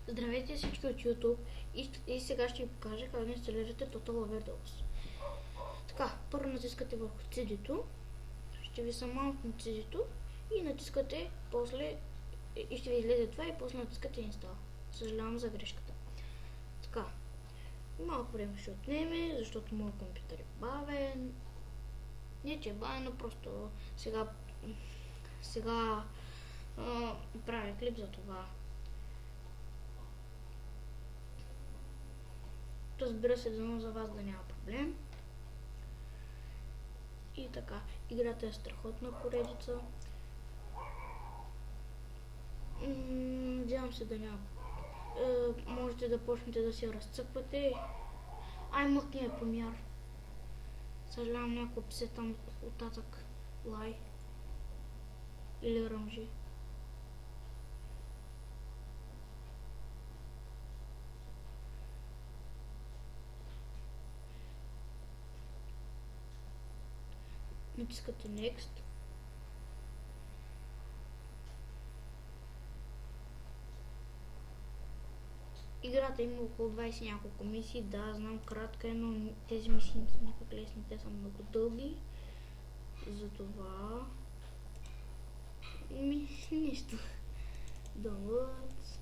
Здравейте всички от YouTube и сега ще ви покажа как да инсталирате Total Overdose. Така, първо натискате върху CD-то, ще ви самоут на CD-то и натискате после и ще ви излезе това и после натискате Install. Съжалявам за грешката. Така, малко време ще отнеме, защото моят компютър е бавен. Не че е бавен, но просто сега правя клип за това. Разбира се, дано за вас да няма проблем. И така, играта е страхотна поредица. Надявам се да няма. Можете да почнете да си разцъквате. Мъкни е помяр. Съжалявам, някой писе там оттатък лай или ръмжи. Натискате Next. Играта има около 20 няколко мисии. Да, знам, кратка е, но тези мисии не са никак лесни, те са много дълги. Затова нищо. Downloads.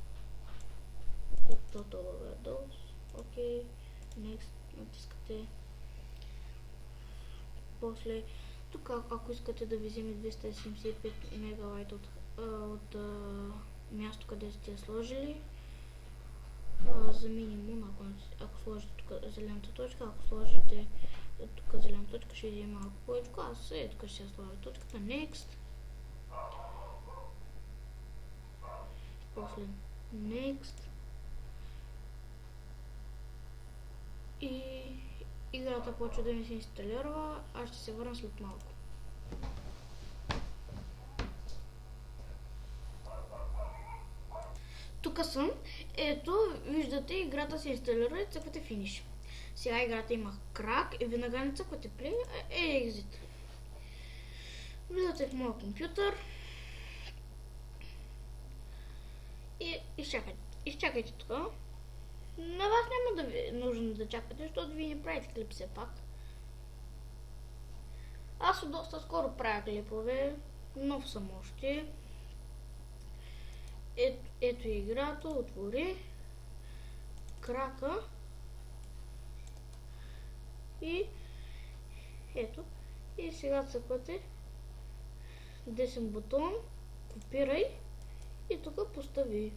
Total Overdose. Окей. Next. Натискате. После, тук ако искате да ви вземе 275 мегабайта от място, къде сте сложили, за минимум, ако сложите тук зелената точка, ако сложите тук зелената точка, ще вземе малко повече. Аз тук ще сложа точката Next. После Next. И играта почва да ми се инсталира. Аз ще се върна след малко. Тук съм. Ето, виждате, играта се инсталира и цъквате Finish. Сега играта има крак и веднага не цъквате Play, Exit. Влизате в моя компютър и изчакайте тук. На вас няма да ви е нужно да чакате, защото вие не правите клип все пак. Аз доста скоро правя клипове, нов съм още. Ето играта, отвори крака и ето. И сега цъквате десен бутон, копирай и тук постави.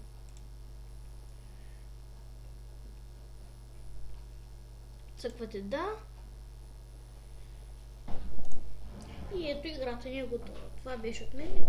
Цъквате да. И ето играта ни е готова. Това беше от мен.